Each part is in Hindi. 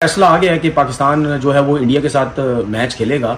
फैसला आ गया है कि पाकिस्तान जो है वो इंडिया के साथ मैच खेलेगा।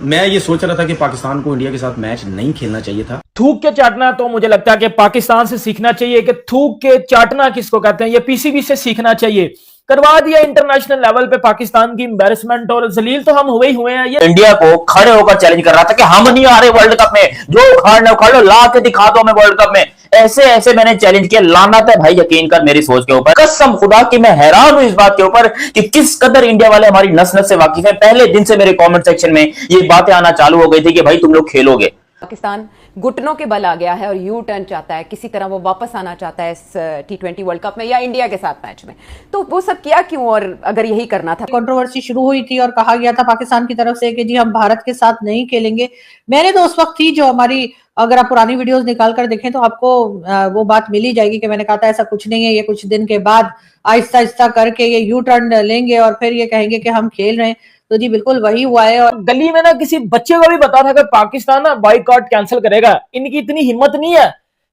मैं ये सोच रहा था कि पाकिस्तान को इंडिया के साथ मैच नहीं खेलना चाहिए था। थूक के चाटना तो मुझे लगता है कि पाकिस्तान से सीखना चाहिए कि थूक के चाटना किसको कहते हैं, ये पीसीबी से सीखना चाहिए। करवा दिया इंटरनेशनल लेवल पे पाकिस्तान की एम्बेरसमेंट, और जलील तो हम हुए ही हुए हैं। ये इंडिया को खड़े होकर चैलेंज कर रहा था कि हम नहीं आ रहे वर्ल्ड कप में, जो उखाड़ लो ला के दिखा दो हमें वर्ल्ड कप में। ऐसे ऐसे मैंने चैलेंज किया। लानत है भाई यकीन कर मेरी सोच के ऊपर, कसम खुदा कि मैं हैरान हूं इस बात के ऊपर कि किस कदर इंडिया वाले हमारी नस नस से वाकिफ है। पहले दिन से मेरे कमेंट सेक्शन में ये बातें आना चालू हो गई थी कि भाई तुम लोग खेलोगे। पाकिस्तान घुटनों के बल आ गया है और यू टर्न चाहता है, किसी तरह वो वापस आना चाहता है इस T20 वर्ल्ड कप में या इंडिया के साथ मैच में। तो वो सब किया क्यों, और अगर यही करना था। कंट्रोवर्सी शुरू हुई थी और कहा गया था पाकिस्तान की तरफ से कि जी हम भारत के साथ नहीं खेलेंगे। मैंने तो उस वक्त थी जो हमारी, अगर आप पुरानी वीडियोस निकाल कर देखें तो आपको वो बात मिली जाएगी कि मैंने कहा था ऐसा कुछ नहीं है, ये कुछ दिन के बाद आहिस्ता आहिस्ता करके ये यू टर्न लेंगे और फिर ये कहेंगे कि हम खेल रहे हैं। तो जी बिल्कुल वही हुआ है। और गली में ना किसी बच्चे को भी बता था कि पाकिस्तान ना बाइकआउट कैंसिल करेगा। इनकी इतनी हिम्मत नहीं है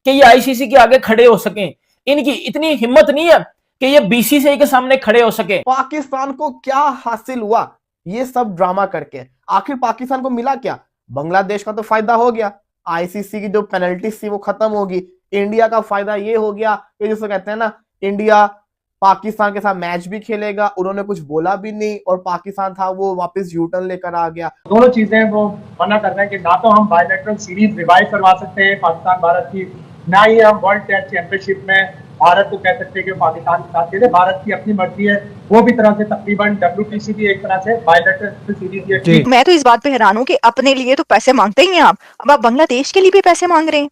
कि ये आईसीसी के आगे खड़े हो सकें। इनकी इतनी हिम्मत नहीं है कि ये बीसीसीआई के सामने खड़े हो सके। पाकिस्तान को क्या हासिल हुआ ये सब ड्रामा करके? आखिर पाकिस्तान को मिला क्या? बांग्लादेश का तो फायदा हो गया, आईसीसी की जो पेनल्टी थी वो खत्म होगी। इंडिया का फायदा ये हो गया कि जिसको कहते हैं ना, इंडिया पाकिस्तान के साथ मैच भी खेलेगा। उन्होंने कुछ बोला भी नहीं और पाकिस्तान था वो वापस यूटर्न लेकर आ गया। दोनों चीजें वो मना कर रहे हैं कि ना तो हम बायलैटरल सीरीज रिवाइव करवा सकते हैं पाकिस्तान भारत की, ना ही हम वर्ल्ड टेस्ट चैंपियनशिप में भारत को कह सकते हैं कि पाकिस्तान के साथ खेले। भारत की अपनी मर्जी है, वो भी तरह से तकरीबन WTC भी एक तरह से बायलैटरल सीरीज। मैं तो इस बात पे हैरान हूँ कि अपने लिए तो पैसे मांगते ही हैं आप, अब आप बांग्लादेश के लिए भी पैसे मांग रहे हैं।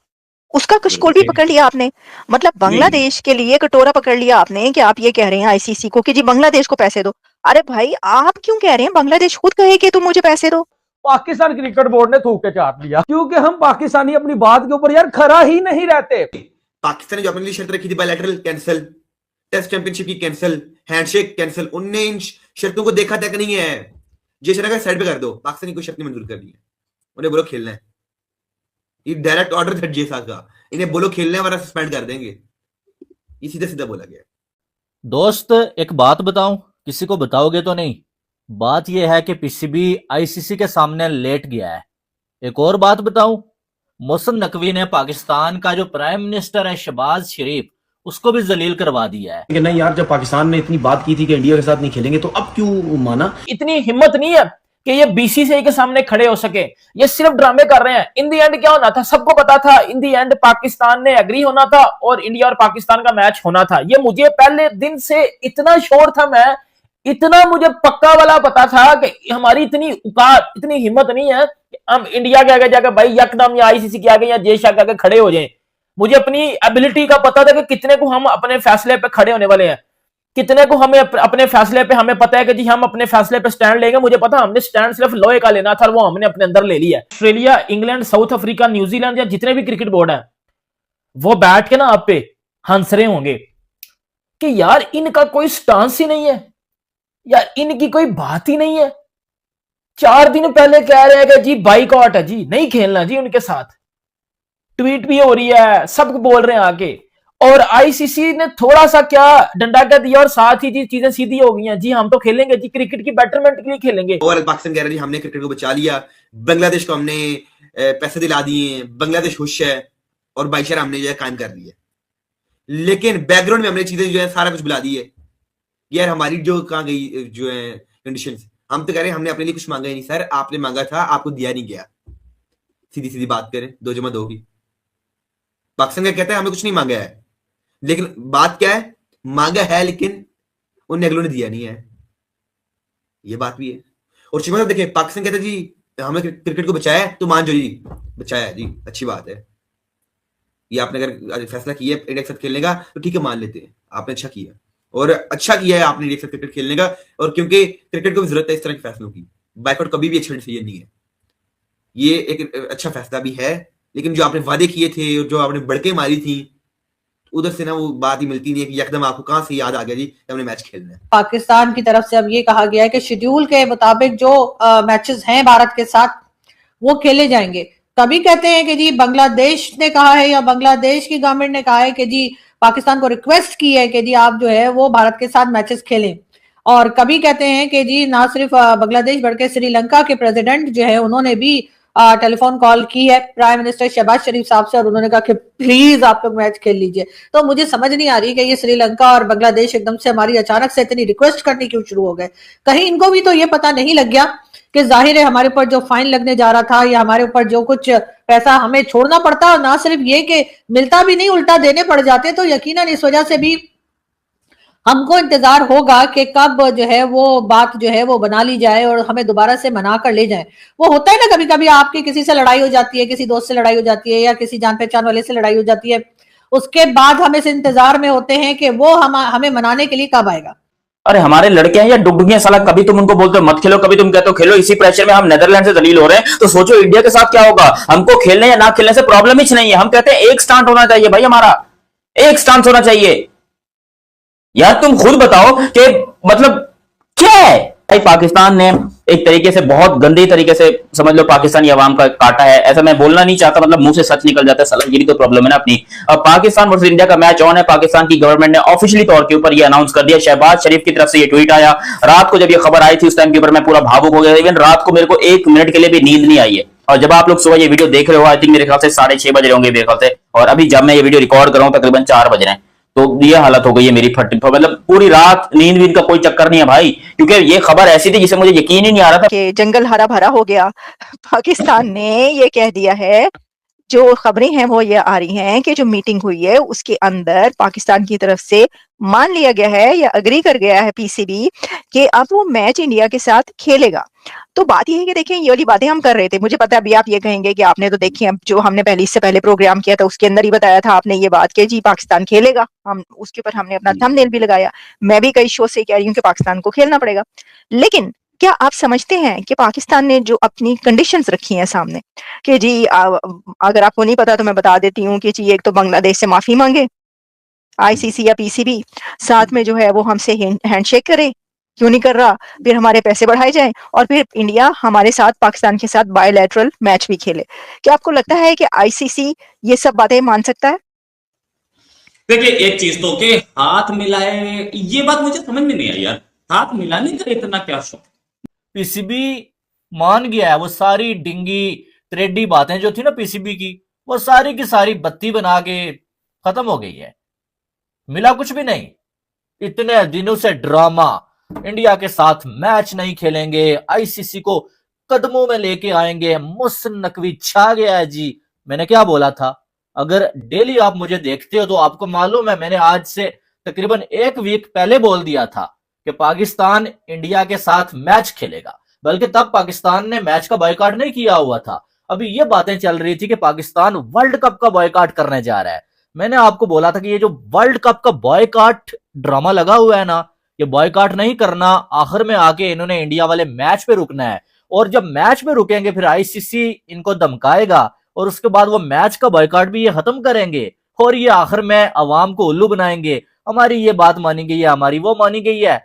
उसका कशकोल भी पकड़ लिया आपने, मतलब बांग्लादेश के लिए कटोरा पकड़ लिया आपने कि आप ये कह रहे हैं आईसीसी को कि जी बांग्लादेश को पैसे दो। अरे भाई आप क्यों कह रहे हैं? बांग्लादेश खुद कहे कि तुम मुझे पैसे दो। पाकिस्तान क्रिकेट बोर्ड ने थूक के चाट लिया, क्योंकि हम पाकिस्तानी अपनी बात के ऊपर यार खरा ही नहीं रहते। पाकिस्तान ने जो अपने लिए शर्त रखी थी बायलैटरल कैंसिल, टेस्ट चैंपियनशिप की कैंसिल, हैंडशेक कैंसिल, उनने इन शर्तों को देखा तक नहीं है। ये शर्त साइड पे कर दो, पाकिस्तान की कोई शर्त नहीं मंजूर करनी है। उन्हें बोलो खेलना है, ये डायरेक्ट ऑर्डर था जी साहब का, इन्हें बोलो खेलने वाला सस्पेंड कर देंगे। ये सीधा सीधा बोला गया। दोस्त एक बात बताऊं, किसी को बताओगे तो नहीं। बात यह है कि पीसीबी आईसीसी के सामने लेट गया है। एक और बात बताऊं, मोहसिन नकवी ने पाकिस्तान का जो प्राइम मिनिस्टर है शहबाज शरीफ, उसको भी जलील करवा दिया है कि नहीं यार, जब पाकिस्तान ने इतनी बात की थी कि इंडिया के साथ नहीं खेलेंगे तो अब क्यों माना। इतनी हिम्मत नहीं है कि ये बीसीसीआई के सामने खड़े हो सके। ये सिर्फ ड्रामे कर रहे हैं। इन दी एंड क्या होना था सबको पता था। इन दी एंड पाकिस्तान ने एग्री होना था और इंडिया और पाकिस्तान का मैच होना था। ये मुझे पहले दिन से इतना श्योर था, मैं इतना मुझे पक्का वाला पता था कि हमारी इतनी औकात, इतनी हिम्मत नहीं है कि हम इंडिया के आगे जाकर भाई यकदम या आईसीसी के आगे या जेशा के आगे खड़े हो जाएं। मुझे अपनी एबिलिटी का पता था कि कितने को हम अपने फैसले पे खड़े होने वाले हैं, कितने को हमें अपने फैसले पे हमें पता है कि जी हम अपने फैसले पे स्टैंड लेंगे। मुझे पता हमने स्टैंड सिर्फ लोहे का लेना था और वो हमने अपने अंदर ले लिया। Australia, England, south Africa, New Zealand या जितने भी क्रिकेट बोर्ड है वो बैठ के ना आप पे हंस रहे होंगे कि यार इनका कोई स्टांस ही नहीं है, यार इनकी कोई बात ही नहीं है। 4 दिन पहले कह रहे हैं कि जी बाइकआउट है, जी नहीं खेलना जी उनके साथ। ट्वीट भी हो रही है, सब बोल रहे हैं आके, और आईसीसी ने थोड़ा सा क्या डंडा कर दिया और साथ ही जी चीजें सीधी हो गई हैं। जी हम तो खेलेंगे जी, क्रिकेट की बेटरमेंट के लिए खेलेंगे। और पाकिस्तान कह रहा है जी हमने क्रिकेट को बचा लिया, बांग्लादेश को हमने पैसे दिला दिए, बांग्लादेश खुश है और भाईचारा हमने जो है कायम कर लिया। लेकिन बैकग्राउंड में हमने चीजें जो है सारा कुछ बुला दी है। यार हमारी जो कहाँ गई जो है कंडीशंस, हम तो कह रहे हैं हमने अपने लिए कुछ मांगा ही नहीं सर, आपने मांगा था आपको दिया नहीं गया। सीधी सीधी बात करें, 2 जमा 2 की। पाकिस्तान का कहता है हमें कुछ नहीं मांगा है, लेकिन बात क्या है, मांगा है लेकिन उन अगलों ने दिया नहीं है। ये बात भी है। और शिमा साहब देखिए, पाकिस्तान कहता है जी हमें क्रिकेट को बचाया है, तो मान जो जी बचाया है जी, अच्छी बात है। ये आपने अगर फैसला किया इंडिया के साथ खेलने का तो ठीक है, मान लेते हैं आपने अच्छा किया, और अच्छा किया है आपने इंडिया के साथ क्रिकेट खेलने का। और क्योंकि क्रिकेट को भी जरूरत है इस तरह के फैसलों की। बाइकआउट कभी भी अच्छा डिसीजन नहीं है, ये एक अच्छा फैसला भी है। लेकिन जो आपने वादे किए थे और जो आपने बड़के मारी थी, उधर से ना वो बात ही मिलती नहीं है कि एकदम आपको कहां से याद आ गया जी कि हमने मैच खेलना है। पाकिस्तान की तरफ से अब ये कहा गया है कि शेड्यूल के मुताबिक जो मैचेस हैं भारत के साथ वो खेले जाएंगे। कभी कहते हैं कि जी बांग्लादेश ने कहा है या बांग्लादेश की गवर्नमेंट ने कहा है कि जी पाकिस्तान को रिक्वेस्ट की है कि जी आप जो है वो भारत के साथ मैचेस खेलें। और कभी कहते हैं कि जी ना सिर्फ बांग्लादेश बल्कि श्रीलंका के प्रेसिडेंट जो है उन्होंने भी टेलीफोन कॉल की है प्राइम मिनिस्टर शहबाज शरीफ साहब से और उन्होंने कहा कि प्लीज आप लोग मैच खेल लीजिए। तो मुझे समझ नहीं आ रही कि ये श्रीलंका और बांग्लादेश एकदम से हमारी अचानक से इतनी रिक्वेस्ट करनी क्यों शुरू हो गए। कहीं इनको भी तो ये पता नहीं लग गया कि जाहिर है हमारे ऊपर जो फाइन लगने जा रहा था या हमारे ऊपर जो कुछ पैसा हमें छोड़ना पड़ता, और ना सिर्फ ये कि मिलता भी नहीं उल्टा देने पड़ जाते, तो यकीनन इस वजह से भी हमको इंतजार होगा कि कब जो है वो बात जो है वो बना ली जाए और हमें दोबारा से मना कर ले जाए। वो होता है ना कभी कभी आपकी किसी से लड़ाई हो जाती है, किसी दोस्त से लड़ाई हो जाती है या किसी जान पहचान वाले से लड़ाई हो जाती है, उसके बाद हम इस इंतजार में होते हैं कि वो हमें मनाने के लिए कब आएगा। अरे हमारे लड़के हैं या डुबुगे साला, कभी तुम उनको बोलते हो मत खेलो, कभी तुम कहते हो खेलो। इसी प्रेशर में हम नेदरलैंड से दलील हो रहे हैं, तो सोचो इंडिया के साथ क्या होगा। हमको खेलने या ना खेलने से प्रॉब्लम ही नहीं है, हम कहते हैं एक स्टांस होना चाहिए भाई, हमारा एक स्टांस होना चाहिए। यार तुम खुद बताओ कि मतलब क्या है भाई। पाकिस्तान ने एक तरीके से बहुत गंदे तरीके से समझ लो पाकिस्तानी अवाम का काटा है। ऐसा मैं बोलना नहीं चाहता, मतलब मुंह से सच निकल जाता है साला, यही तो प्रॉब्लम है ना अपनी। अब पाकिस्तान वर्सेस इंडिया का मैच ऑन है। पाकिस्तान की गवर्नमेंट ने ऑफिशियली तौर के ऊपर ये अनाउंस कर दिया। शहबाज शरीफ की तरफ से ये ट्वीट आया रात को, जब ये खबर आई थी उस टाइम के ऊपर मैं पूरा भावुक हो गया। इवन रात को मेरे को 1 मिनट के लिए भी नींद नहीं आई है। और जब आप लोग सुबह ये वीडियो देख रहे हो, आई थिंक मेरे ख्याल से 6:30 बज रहे होंगे मेरे ख्याल से, और अभी जब मैं ये वीडियो रिकॉर्ड कर रहा हूं तकरीबन 4 बज रहे हैं। तो ये हालत हो गई है मेरी फट, मतलब पूरी रात नींद का कोई चक्कर नहीं है भाई, क्योंकि ये खबर ऐसी थी जिसे मुझे यकीन ही नहीं आ रहा था कि जंगल हरा भरा हो गया। पाकिस्तान ने ये कह दिया है, जो खबरें हैं वो ये आ रही हैं कि जो मीटिंग हुई है उसके अंदर पाकिस्तान की तरफ से मान लिया गया है या अग्री कर गया है पीसीबी कि अब वो मैच इंडिया के साथ खेलेगा। तो बात ये है कि देखिए ये वाली बातें हम कर रहे थे, मुझे पता है अभी आप ये कहेंगे कि आपने तो देखी, अब जो हमने पहले इससे पहले प्रोग्राम किया था उसके अंदर ही बताया था आपने ये बात कि जी पाकिस्तान खेलेगा, हम उसके ऊपर हमने अपना थंबनेल भी लगाया। मैं भी कई शो से कह रही हूँ कि पाकिस्तान को खेलना पड़ेगा। लेकिन क्या आप समझते हैं कि पाकिस्तान ने जो अपनी कंडीशंस रखी हैं सामने कि जी अगर आपको नहीं पता तो मैं बता देती हूँ कि जी एक तो बांग्लादेश से माफी मांगे आईसीसी या पीसीबी, साथ में जो है वो हमसे हैंडशेक करे, क्यों नहीं कर रहा, फिर हमारे पैसे बढ़ाए जाएं और फिर इंडिया हमारे साथ पाकिस्तान के साथ बायलैटरल मैच भी खेले। क्या आपको लगता है कि आईसीसी ये सब बातें मान सकता है? देखिए एक चीज तो कि हाथ मिलाए, ये बात मुझे समझ में नहीं आई यार, हाथ मिलाने का इतना क्या शौक। पीसीबी मान गया है, वो सारी डिंगी त्रेडी बातें जो थी ना पीसीबी की, वो सारी की सारी बत्ती बना के खत्म हो गई है, मिला कुछ भी नहीं। इतने दिनों से ड्रामा, इंडिया के साथ मैच नहीं खेलेंगे, आईसीसी को कदमों में लेके आएंगे, मोहसिन नकवी छा गया है जी। मैंने क्या बोला था? अगर डेली आप मुझे देखते हो तो आपको मालूम है मैंने आज से तकरीबन 1 वीक पहले बोल दिया था कि पाकिस्तान इंडिया के साथ मैच खेलेगा, बल्कि तब पाकिस्तान ने मैच का बॉयकॉट नहीं किया हुआ था। अभी ये बातें चल रही थी कि पाकिस्तान वर्ल्ड कप का बॉयकॉट करने जा रहा है। मैंने आपको बोला था कि ये जो वर्ल्ड कप का बॉयकॉट ड्रामा लगा हुआ है ना, ये बॉयकॉट नहीं करना, आखिर में आके इन्होंने इंडिया वाले मैच पे रुकना है, और जब मैच पे रुकेंगे फिर आईसीसी इनको धमकाएगा और उसके बाद वो मैच का बॉयकॉट भी ये खत्म करेंगे और ये आखिर में अवाम को उल्लू बनाएंगे। हमारी ये बात मानी गई है, हमारी वो मानी गई है,